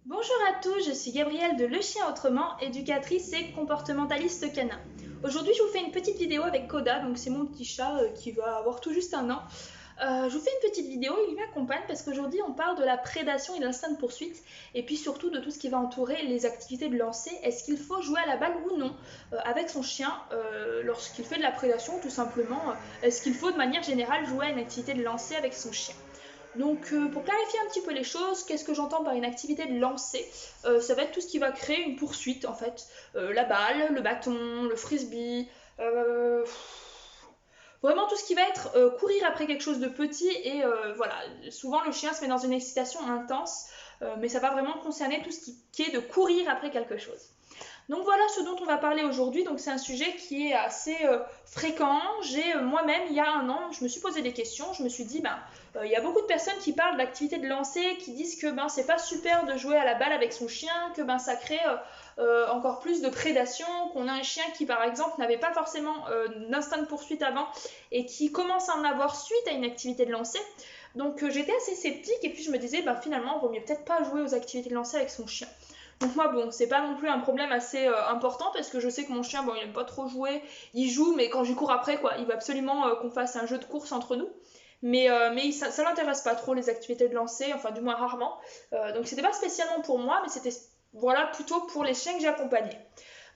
Bonjour à tous, je suis Gabrielle de Le Chien Autrement, éducatrice et comportementaliste canin. Aujourd'hui, je vous fais une petite vidéo avec Koda, donc c'est mon petit chat qui va avoir tout juste un an. Je vous fais une petite vidéo, il m'accompagne parce qu'aujourd'hui on parle de la prédation et de l'instinct de poursuite, et puis surtout de tout ce qui va entourer les activités de lancer. Est-ce qu'il faut jouer à la balle ou non avec son chien lorsqu'il fait de la prédation, tout simplement. Est-ce qu'il faut de manière générale jouer à une activité de lancer avec son chien? Donc pour clarifier un petit peu les choses, qu'est-ce que j'entends par une activité de lancer? Ça va être tout ce qui va créer une poursuite en fait. La balle, le bâton, le frisbee, vraiment tout ce qui va être courir après quelque chose de petit et voilà, souvent le chien se met dans une excitation intense, mais ça va vraiment concerner tout ce qui est de courir après quelque chose. Donc voilà ce dont on va parler aujourd'hui. Donc c'est un sujet qui est assez fréquent. J'ai moi-même il y a un an, je me suis posé des questions. Je me suis dit il y a beaucoup de personnes qui parlent d'activité de lancer, qui disent que c'est pas super de jouer à la balle avec son chien, que ça crée encore plus de prédation, qu'on a un chien qui par exemple n'avait pas forcément d'instinct de poursuite avant et qui commence à en avoir suite à une activité de lancer. Donc j'étais assez sceptique et puis je me disais finalement il vaut mieux peut-être pas jouer aux activités de lancer avec son chien. Donc moi c'est pas non plus un problème assez important parce que je sais que mon chien il aime pas trop jouer, il joue mais quand je cours après il veut absolument qu'on fasse un jeu de course entre nous. Mais ça l'intéresse pas trop les activités de lancer, enfin du moins rarement. Donc c'était pas spécialement pour moi mais c'était voilà plutôt pour les chiens que j'accompagnais.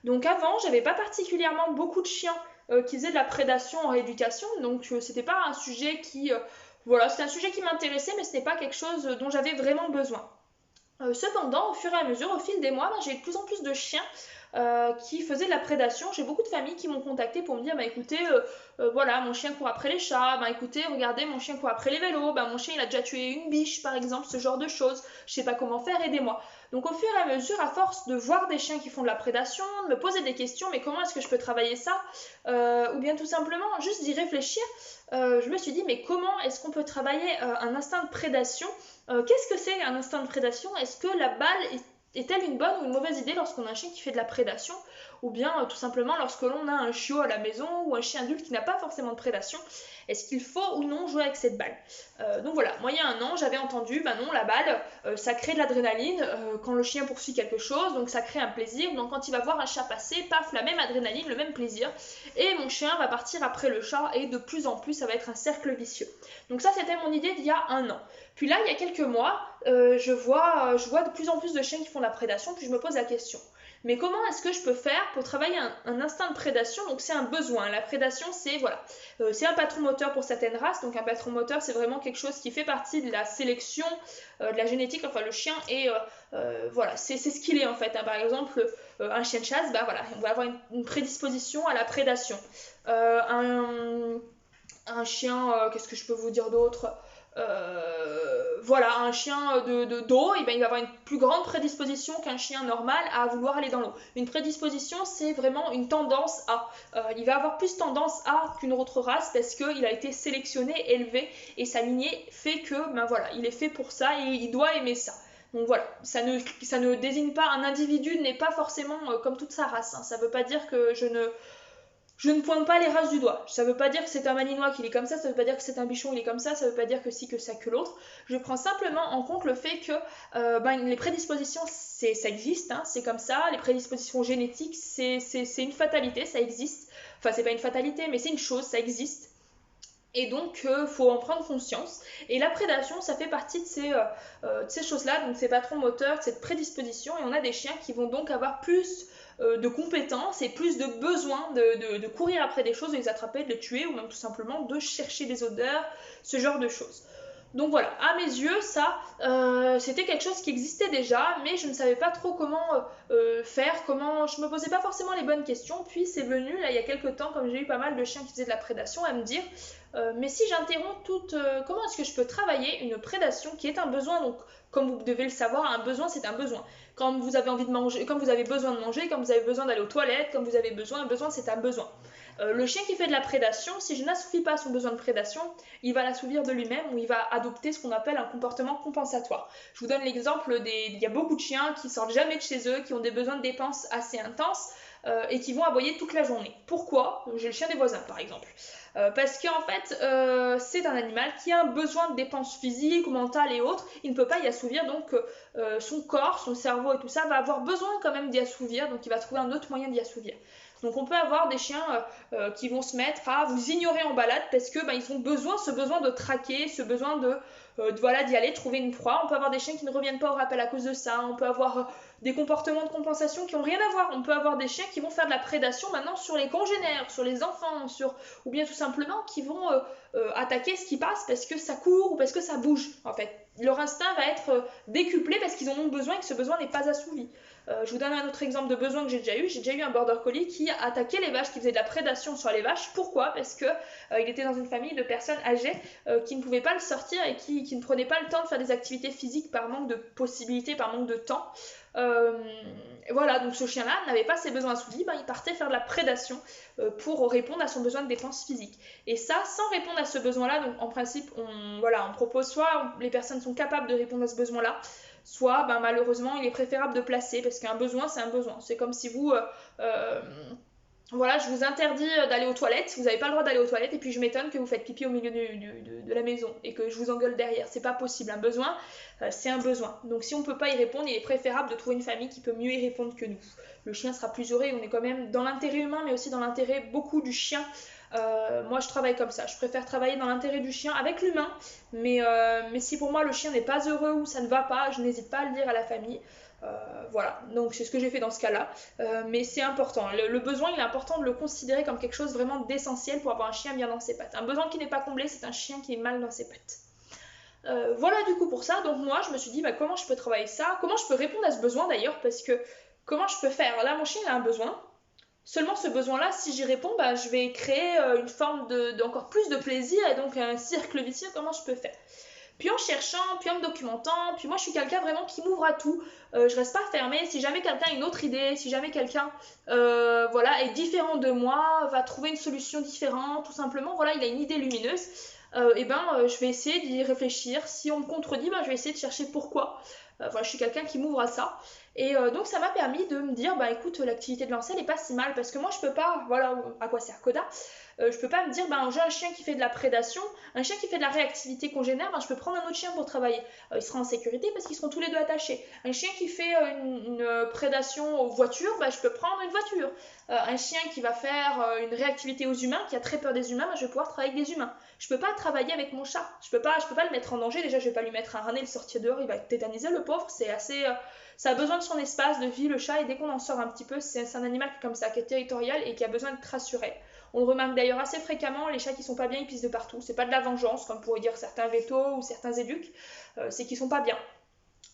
Donc avant j'avais pas particulièrement beaucoup de chiens qui faisaient de la prédation en rééducation, donc c'était pas un sujet qui voilà, c'était un sujet qui m'intéressait mais c'était pas quelque chose dont j'avais vraiment besoin. Cependant, au fur et à mesure, au fil des mois, j'ai de plus en plus de chiens qui faisaient de la prédation. J'ai beaucoup de familles qui m'ont contacté pour me dire écoutez, voilà, mon chien court après les chats, écoutez, regardez, mon chien court après les vélos, mon chien il a déjà tué une biche par exemple, ce genre de choses, je sais pas comment faire, aidez-moi. Donc au fur et à mesure, à force de voir des chiens qui font de la prédation, de me poser des questions, mais comment est-ce que je peux travailler ça, ou bien tout simplement juste d'y réfléchir, je me suis dit mais comment est-ce qu'on peut travailler un instinct de prédation? Qu'est-ce que c'est un instinct de prédation? Est-ce que la balle est-elle une bonne ou une mauvaise idée lorsqu'on a un chien qui fait de la prédation? Ou bien tout simplement lorsque l'on a un chiot à la maison ou un chien adulte qui n'a pas forcément de prédation, est-ce qu'il faut ou non jouer avec cette balle? Donc voilà, moi il y a un an j'avais entendu, non la balle ça crée de l'adrénaline quand le chien poursuit quelque chose, donc ça crée un plaisir, donc quand il va voir un chat passer, paf, la même adrénaline, le même plaisir, et mon chien va partir après le chat et de plus en plus ça va être un cercle vicieux. Donc ça c'était mon idée d'il y a un an. Puis là, il y a quelques mois, je vois de plus en plus de chiens qui font de la prédation, puis je me pose la question. Mais comment est-ce que je peux faire pour travailler un instinct de prédation? Donc c'est un besoin. La prédation, c'est voilà, c'est un patron moteur pour certaines races. Donc un patron moteur, c'est vraiment quelque chose qui fait partie de la sélection, de la génétique. Enfin le chien est voilà, c'est ce qu'il est en fait. Par exemple, un chien de chasse, voilà, on va avoir une prédisposition à la prédation. Un chien, qu'est-ce que je peux vous dire d'autre? Voilà, un chien d'eau, il va avoir une plus grande prédisposition qu'un chien normal à vouloir aller dans l'eau. Une prédisposition, c'est vraiment une tendance à. Il va avoir plus tendance à qu'une autre race parce qu'il a été sélectionné, élevé, et sa lignée fait que, voilà, il est fait pour ça et il doit aimer ça. Donc voilà, ça ne désigne pas, un individu n'est pas forcément comme toute sa race. Ça ne veut pas dire que je ne pointe pas les races du doigt. Ça veut pas dire que c'est un malinois qu'il est comme ça veut pas dire que c'est un bichon il est comme ça veut pas dire que si, que ça, que l'autre. Je prends simplement en compte le fait que les prédispositions, ça existe, c'est comme ça. Les prédispositions génétiques, c'est une fatalité, ça existe. Enfin, c'est pas une fatalité, mais c'est une chose, ça existe. Et donc, faut en prendre conscience. Et la prédation, ça fait partie de ces choses-là, donc ces patrons moteurs, cette prédisposition. Et on a des chiens qui vont donc avoir plus de compétences et plus de besoin de courir après des choses, de les attraper, de les tuer, ou même tout simplement de chercher des odeurs, ce genre de choses. Donc voilà, à mes yeux, ça, c'était quelque chose qui existait déjà, mais je ne savais pas trop comment faire, je me posais pas forcément les bonnes questions, puis c'est venu, là, il y a quelques temps, comme j'ai eu pas mal de chiens qui faisaient de la prédation, à me dire, mais si j'interromps comment est-ce que je peux travailler une prédation qui est un besoin? Donc, comme vous devez le savoir, un besoin, c'est un besoin. Quand vous avez envie de manger, quand vous avez besoin de manger, quand vous avez besoin d'aller aux toilettes, quand vous avez besoin, un besoin, c'est un besoin. Le chien qui fait de la prédation, si je n'assouvis pas son besoin de prédation, il va l'assouvir de lui-même ou il va adopter ce qu'on appelle un comportement compensatoire. Je vous donne l'exemple il y a beaucoup de chiens qui sortent jamais de chez eux, qui ont des besoins de dépenses assez intenses. et qui vont aboyer toute la journée. Pourquoi? J'ai le chien des voisins par exemple. Parce qu'en fait, c'est un animal qui a un besoin de dépenses physiques, mentales et autres. Il ne peut pas y assouvir, donc son corps, son cerveau et tout ça va avoir besoin quand même d'y assouvir, donc il va trouver un autre moyen d'y assouvir. Donc on peut avoir des chiens qui vont se mettre à vous ignorer en balade parce que ils ont ce besoin de traquer, ce besoin voilà, d'y aller, trouver une proie. On peut avoir des chiens qui ne reviennent pas au rappel à cause de ça. On peut avoir des comportements de compensation qui n'ont rien à voir. On peut avoir des chiens qui vont faire de la prédation maintenant sur les congénères, sur les enfants, ou bien tout simplement qui vont attaquer ce qui passe parce que ça court ou parce que ça bouge. En fait, leur instinct va être décuplé parce qu'ils en ont besoin et que ce besoin n'est pas assouvi. Je vous donne un autre exemple de besoin que j'ai déjà eu. J'ai déjà eu un border collie qui attaquait les vaches, qui faisait de la prédation sur les vaches. Pourquoi? Parce que il était dans une famille de personnes âgées qui ne pouvaient pas le sortir et qui ne prenaient pas le temps de faire des activités physiques par manque de possibilités, par manque de temps. Voilà, donc ce chien-là n'avait pas ses besoins assouvis, il partait faire de la prédation pour répondre à son besoin de défense physique. Et ça, sans répondre à ce besoin-là, donc en principe, on propose soit les personnes sont capables de répondre à ce besoin-là, soit malheureusement il est préférable de placer parce qu'un besoin c'est un besoin. C'est comme si vous voilà, je vous interdis d'aller aux toilettes, vous n'avez pas le droit d'aller aux toilettes et puis je m'étonne que vous faites pipi au milieu de la maison et que je vous engueule derrière. C'est pas possible, un besoin c'est un besoin. Donc si on peut pas y répondre, il est préférable de trouver une famille qui peut mieux y répondre que nous. Le chien sera plus heureux et on est quand même dans l'intérêt humain mais aussi dans l'intérêt beaucoup du chien. Moi je travaille comme ça, je préfère travailler dans l'intérêt du chien avec l'humain, mais si pour moi le chien n'est pas heureux ou ça ne va pas, je n'hésite pas à le dire à la famille. Voilà, donc c'est ce que j'ai fait dans ce cas-là, mais c'est important, le besoin il est important de le considérer comme quelque chose vraiment d'essentiel pour avoir un chien bien dans ses pattes. Un besoin qui n'est pas comblé, c'est un chien qui est mal dans ses pattes. Voilà du coup pour ça, donc moi je me suis dit comment je peux travailler ça, comment je peux répondre à ce besoin d'ailleurs, parce que comment je peux faire, là mon chien il a un besoin. Seulement ce besoin-là, si j'y réponds, je vais créer une forme d'encore plus de plaisir et donc un cercle vicieux, comment je peux faire. Puis en cherchant, puis en me documentant, puis moi je suis quelqu'un vraiment qui m'ouvre à tout, je reste pas fermée, si jamais quelqu'un a une autre idée, si jamais quelqu'un voilà, est différent de moi, va trouver une solution différente, tout simplement, voilà, il a une idée lumineuse, je vais essayer d'y réfléchir, si on me contredit, je vais essayer de chercher pourquoi. Voilà, je suis quelqu'un qui m'ouvre à ça. Et donc ça m'a permis de me dire, écoute, l'activité de lancer elle est pas si mal parce que moi je peux pas, voilà à quoi sert Coda, je peux pas me dire, j'ai un chien qui fait de la prédation, un chien qui fait de la réactivité congénère, je peux prendre un autre chien pour travailler. Il sera en sécurité parce qu'ils seront tous les deux attachés. Un chien qui fait une prédation aux voitures, je peux prendre une voiture. Un chien qui va faire une réactivité aux humains, qui a très peur des humains, je vais pouvoir travailler avec des humains. Je peux pas travailler avec mon chat, je peux pas le mettre en danger, déjà je vais pas lui mettre un harnais, le sortir dehors, il va être tétanisé le pauvre, c'est assez... ça a besoin de son espace de vie, le chat, et dès qu'on en sort un petit peu, c'est un animal comme ça, qui est territorial et qui a besoin d'être rassuré. On le remarque d'ailleurs assez fréquemment, les chats qui sont pas bien, ils pissent de partout. C'est pas de la vengeance, comme pourraient dire certains vétos ou certains éduques, c'est qu'ils sont pas bien.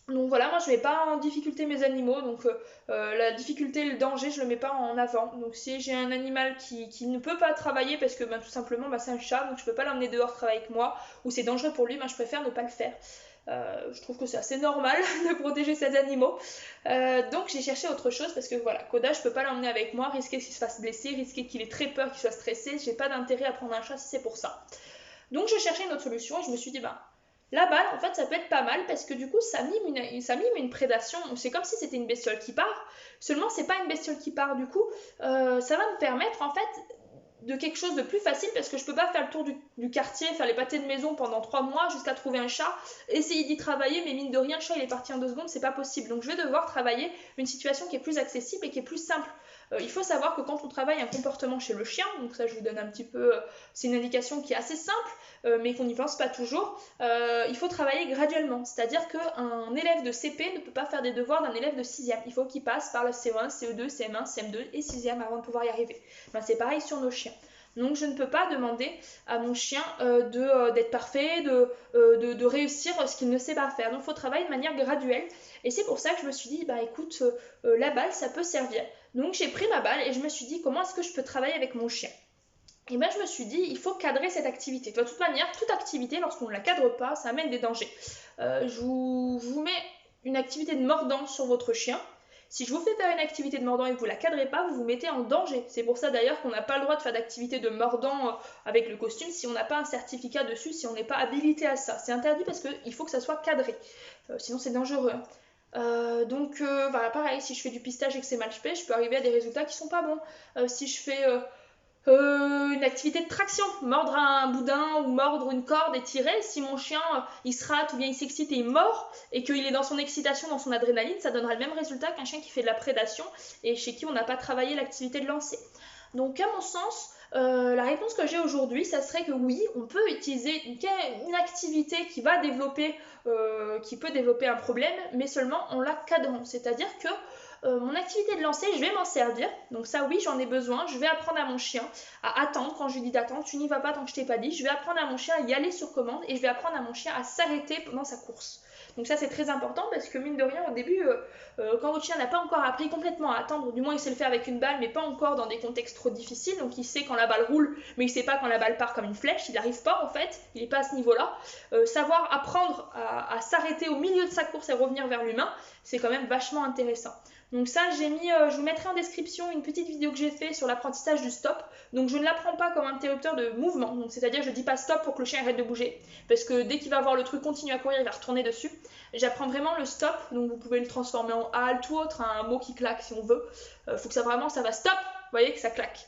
Donc voilà, moi je mets pas en difficulté mes animaux, donc la difficulté, le danger, je le mets pas en avant. Donc si j'ai un animal qui ne peut pas travailler parce que tout simplement c'est un chat, donc je peux pas l'emmener dehors travailler avec moi, ou c'est dangereux pour lui, je préfère ne pas le faire. Je trouve que c'est assez normal de protéger ces animaux. Donc j'ai cherché autre chose parce que voilà, Coda, je peux pas l'emmener avec moi, risquer qu'il se fasse blesser, risquer qu'il ait très peur, qu'il soit stressé. J'ai pas d'intérêt à prendre un chat si c'est pour ça. Donc je cherchais une autre solution et je me suis dit, la balle, en fait, ça peut être pas mal parce que du coup, ça mime une prédation. C'est comme si c'était une bestiole qui part. Seulement, c'est pas une bestiole qui part. Du coup, ça va me permettre, en fait, de quelque chose de plus facile parce que je peux pas faire le tour du quartier, faire les pâtés de maison pendant 3 mois jusqu'à trouver un chat, essayer d'y travailler, mais mine de rien, le chat il est parti en 2 secondes, c'est pas possible. Donc je vais devoir travailler une situation qui est plus accessible et qui est plus simple. Il faut savoir que quand on travaille un comportement chez le chien, donc ça je vous donne un petit peu, c'est une indication qui est assez simple, mais qu'on n'y pense pas toujours, il faut travailler graduellement. C'est-à-dire qu'un élève de CP ne peut pas faire des devoirs d'un élève de 6e. Il faut qu'il passe par le CE1, CE2, CM1, CM2 et 6e avant de pouvoir y arriver. C'est pareil sur nos chiens. Donc je ne peux pas demander à mon chien d'être parfait, de réussir ce qu'il ne sait pas faire. Donc il faut travailler de manière graduelle. Et c'est pour ça que je me suis dit, écoute, la balle, ça peut servir. Donc j'ai pris ma balle et je me suis dit, comment est-ce que je peux travailler avec mon chien ? Et je me suis dit, il faut cadrer cette activité. De toute manière, toute activité, lorsqu'on ne la cadre pas, ça amène des dangers. Je vous mets une activité de mordant sur votre chien. Si je vous fais faire une activité de mordant et que vous ne la cadrez pas, vous vous mettez en danger. C'est pour ça d'ailleurs qu'on n'a pas le droit de faire d'activité de mordant avec le costume si on n'a pas un certificat dessus, si on n'est pas habilité à ça. C'est interdit parce qu'il faut que ça soit cadré. Sinon c'est dangereux. Voilà, pareil, si je fais du pistage et que c'est mal fait, je peux arriver à des résultats qui sont pas bons. Si je fais une activité de traction, mordre un boudin ou mordre une corde et tirer, si mon chien il se rate ou bien il s'excite et il mord et qu'il est dans son excitation, dans son adrénaline, ça donnera le même résultat qu'un chien qui fait de la prédation et chez qui on n'a pas travaillé l'activité de lancer. Donc à mon sens, la réponse que j'ai aujourd'hui, ça serait que oui, on peut utiliser une activité qui va développer, qui peut développer un problème, mais seulement en la cadrant. C'est-à-dire que mon activité de lancer, je vais m'en servir. Donc ça, oui, j'en ai besoin. Je vais apprendre à mon chien à attendre. Quand je lui dis d'attendre, tu n'y vas pas tant que je t'ai pas dit. Je vais apprendre à mon chien à y aller sur commande et je vais apprendre à mon chien à s'arrêter pendant sa course. Donc ça, c'est très important parce que mine de rien, au début, quand votre chien n'a pas encore appris complètement à attendre, du moins il sait le faire avec une balle, mais pas encore dans des contextes trop difficiles. Donc il sait quand la balle roule, mais il sait pas quand la balle part comme une flèche. Il n'arrive pas en fait. Il n'est pas à ce niveau-là. Savoir apprendre à s'arrêter au milieu de sa course et revenir vers l'humain, c'est quand même vachement intéressant. Donc ça, je vous mettrai en description une petite vidéo que j'ai fait sur l'apprentissage du stop. Donc je ne l'apprends pas comme interrupteur de mouvement, donc c'est-à-dire je dis pas stop pour que le chien arrête de bouger, parce que dès qu'il va voir le truc continuer à courir, il va retourner dessus. J'apprends vraiment le stop, donc vous pouvez le transformer en halt ou autre, un mot qui claque si on veut. Faut que ça va stop, vous voyez que ça claque.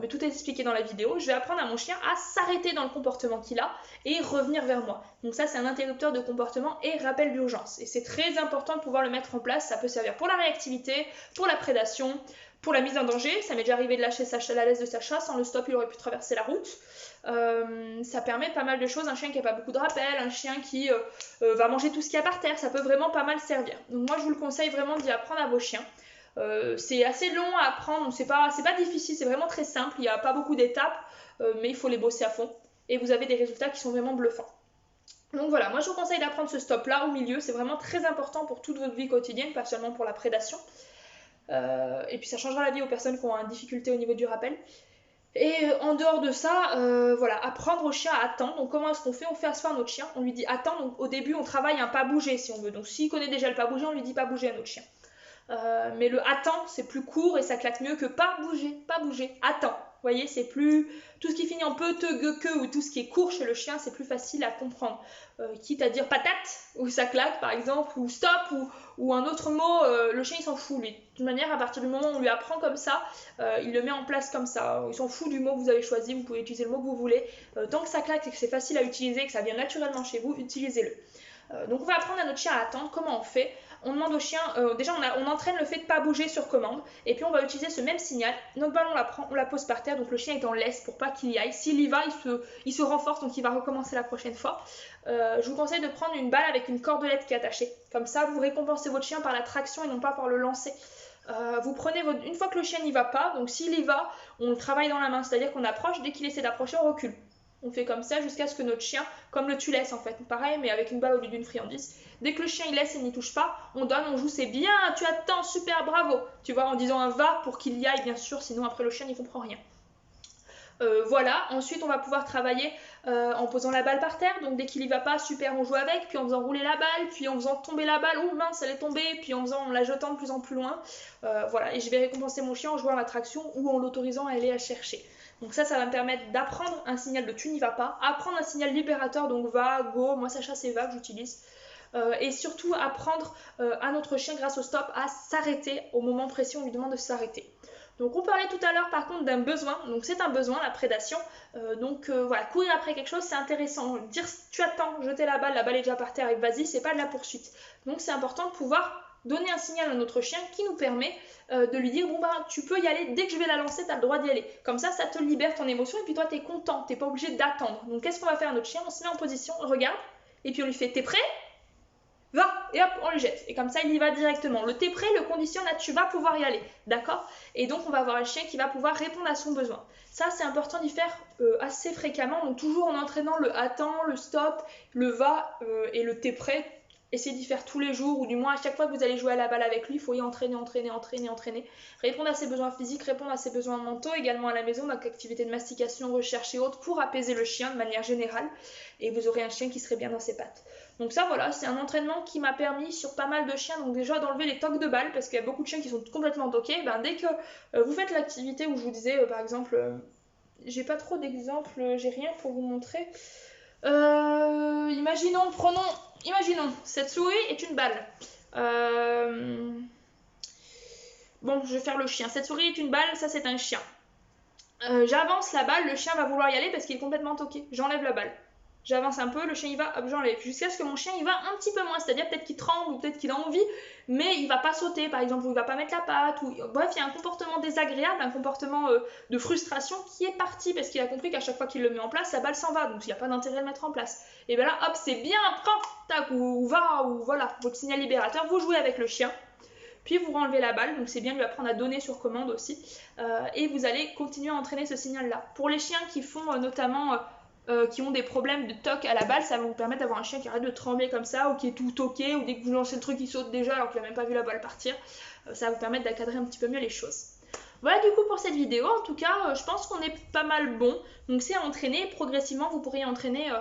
Mais tout est expliqué dans la vidéo. Je vais apprendre à mon chien à s'arrêter dans le comportement qu'il a et revenir vers moi. Donc ça, c'est un interrupteur de comportement et rappel d'urgence. Et c'est très important de pouvoir le mettre en place. Ça peut servir pour la réactivité, pour la prédation, pour la mise en danger. Ça m'est déjà arrivé de lâcher la laisse de Sacha. Sans le stop, il aurait pu traverser la route. Ça permet pas mal de choses. Un chien qui n'a pas beaucoup de rappel, un chien qui va manger tout ce qu'il y a par terre, ça peut vraiment pas mal servir. Donc moi, je vous le conseille vraiment d'y apprendre à vos chiens. C'est assez long à apprendre, c'est pas difficile, c'est vraiment très simple, il n'y a pas beaucoup d'étapes, mais il faut les bosser à fond et vous avez des résultats qui sont vraiment bluffants. Donc voilà, moi je vous conseille d'apprendre ce stop là au milieu, c'est vraiment très important pour toute votre vie quotidienne, pas seulement pour la prédation. Et puis ça changera la vie aux personnes qui ont une difficulté au niveau du rappel. Et en dehors de ça, voilà, apprendre au chien à attendre. Donc comment est-ce qu'on fait? On fait asseoir notre chien, on lui dit attends, donc au début on travaille un pas bouger si on veut. Donc s'il connaît déjà le pas bouger, on lui dit pas bouger à notre chien. Mais le attends, c'est plus court et ça claque mieux que pas bouger, attends. Vous voyez, c'est plus. Tout ce qui finit en peu, que ou tout ce qui est court chez le chien, c'est plus facile à comprendre. Quitte à dire patate, ou ça claque par exemple, ou stop, ou un autre mot, le chien il s'en fout lui. De toute manière, à partir du moment où on lui apprend comme ça, il le met en place comme ça. Il s'en fout du mot que vous avez choisi, vous pouvez utiliser le mot que vous voulez. Tant que ça claque et que c'est facile à utiliser, que ça vient naturellement chez vous, utilisez-le. Donc on va apprendre à notre chien à attendre. Comment on fait? On demande au chien, déjà on entraîne le fait de ne pas bouger sur commande, et puis on va utiliser ce même signal. Notre balle on la prend, on la pose par terre, donc le chien est en laisse pour pas qu'il y aille. S'il y va, il se renforce, donc il va recommencer la prochaine fois. Je vous conseille de prendre une balle avec une cordelette qui est attachée. Comme ça, vous récompensez votre chien par la traction et non pas par le lancer. Vous prenez une fois que le chien n'y va pas, donc s'il y va, on le travaille dans la main, c'est-à-dire qu'on approche, dès qu'il essaie d'approcher, on recule. On fait comme ça jusqu'à ce que notre chien, comme le tu laisses en fait, pareil mais avec une balle au lieu d'une friandise. Dès que le chien il laisse et n'y touche pas, on donne, on joue, c'est bien, tu attends, super, bravo. Tu vois, en disant un va pour qu'il y aille bien sûr, sinon après le chien n'y comprend rien. Voilà, ensuite on va pouvoir travailler en posant la balle par terre, donc dès qu'il y va pas, super, on joue avec, puis en faisant rouler la balle, puis en faisant tomber la balle, oh mince, elle est tombée, puis en la jetant de plus en plus loin. Voilà, et je vais récompenser mon chien en jouant à l'attraction ou en l'autorisant à aller la chercher. Donc ça va me permettre d'apprendre un signal de tu n'y vas pas, apprendre un signal libérateur, donc va, go, moi Sacha c'est va que j'utilise. Et surtout apprendre à notre chien grâce au stop à s'arrêter au moment précis, on lui demande de s'arrêter. Donc on parlait tout à l'heure par contre d'un besoin, donc c'est un besoin, la prédation. Voilà, courir après quelque chose c'est intéressant, dire tu attends, jeter la balle est déjà par terre et vas-y, c'est pas de la poursuite. Donc c'est important de pouvoir donner un signal à notre chien qui nous permet de lui dire bon bah tu peux y aller, dès que je vais la lancer t'as le droit d'y aller. Comme ça te libère ton émotion et puis toi t'es content, t'es pas obligé d'attendre. Donc qu'est-ce qu'on va faire à notre chien? On se met en position, on regarde et puis on lui fait t'es prêt? Va, et hop, on le jette. Et comme ça, il y va directement. Le t'es prêt le conditionne à tu vas pouvoir y aller. D'accord? Et donc, on va avoir un chien qui va pouvoir répondre à son besoin. Ça, c'est important d'y faire assez fréquemment. Donc, toujours en entraînant le attends, le stop, le va et le t'es prêt. Essayez d'y faire tous les jours, ou du moins à chaque fois que vous allez jouer à la balle avec lui, il faut y entraîner. Répondre à ses besoins physiques, répondre à ses besoins mentaux, également à la maison, donc activité de mastication, recherche et autres, pour apaiser le chien de manière générale. Et vous aurez un chien qui serait bien dans ses pattes. Donc ça voilà, c'est un entraînement qui m'a permis sur pas mal de chiens, donc déjà d'enlever les tocs de balle, parce qu'il y a beaucoup de chiens qui sont complètement toqués. Dès que vous faites l'activité où je vous disais, par exemple, j'ai pas trop d'exemples, j'ai rien pour vous montrer. Imaginons, cette souris est une balle. Bon, je vais faire le chien. Cette souris est une balle, ça c'est un chien. J'avance la balle, le chien va vouloir y aller parce qu'il est complètement toqué. J'enlève la balle. J'avance un peu, le chien il va, hop, j'enlève. Jusqu'à ce que mon chien il va un petit peu moins, c'est-à-dire peut-être qu'il tremble ou peut-être qu'il a envie, mais il va pas sauter par exemple, ou il va pas mettre la patte, ou bref, il y a un comportement désagréable, un comportement de frustration qui est parti parce qu'il a compris qu'à chaque fois qu'il le met en place, la balle s'en va, donc il n'y a pas d'intérêt de le mettre en place. Et bien là, hop, c'est bien, prends, tac, ou va, ou voilà, votre signal libérateur, vous jouez avec le chien. Puis vous renlevez la balle, donc c'est bien de lui apprendre à donner sur commande aussi, et vous allez continuer à entraîner ce signal-là. Pour les chiens qui font notamment qui ont des problèmes de toc à la balle, ça va vous permettre d'avoir un chien qui arrête de trembler comme ça, ou qui est tout toqué, ou dès que vous lancez le truc il saute déjà alors qu'il n'a même pas vu la balle partir. Ça va vous permettre d'accadrer un petit peu mieux les choses. Voilà du coup pour cette vidéo, en tout cas je pense qu'on est pas mal bon, donc c'est à entraîner, progressivement vous pourriez entraîner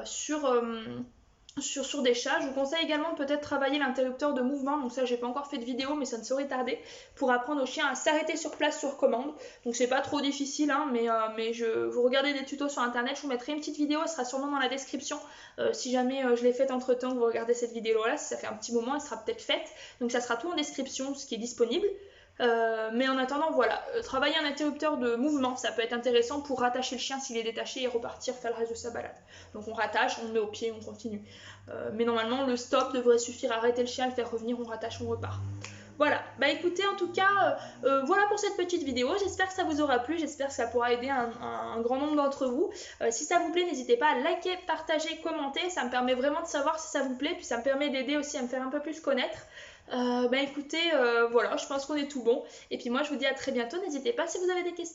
sur des chats. Je vous conseille également de peut-être travailler l'interrupteur de mouvement, donc ça j'ai pas encore fait de vidéo mais ça ne saurait tarder, pour apprendre aux chiens à s'arrêter sur place sur commande. Donc c'est pas trop difficile hein, mais vous regardez des tutos sur internet, je vous mettrai une petite vidéo, elle sera sûrement dans la description si jamais je l'ai faite entre temps que vous regardez cette vidéo là, si ça fait un petit moment elle sera peut-être faite, donc ça sera tout en description ce qui est disponible. Mais en attendant voilà, travailler un interrupteur de mouvement ça peut être intéressant pour rattacher le chien s'il est détaché et repartir faire le reste de sa balade. Donc on rattache, on le met au pied, on continue. Mais normalement le stop devrait suffire à arrêter le chien, le faire revenir, on rattache, on repart. Voilà, bah écoutez en tout cas, voilà pour cette petite vidéo, j'espère que ça vous aura plu, j'espère que ça pourra aider un grand nombre d'entre vous. Si ça vous plaît, n'hésitez pas à liker, partager, commenter, ça me permet vraiment de savoir si ça vous plaît, puis ça me permet d'aider aussi à me faire un peu plus connaître. Bah écoutez, voilà, je pense qu'on est tout bon, et puis moi je vous dis à très bientôt, n'hésitez pas si vous avez des questions.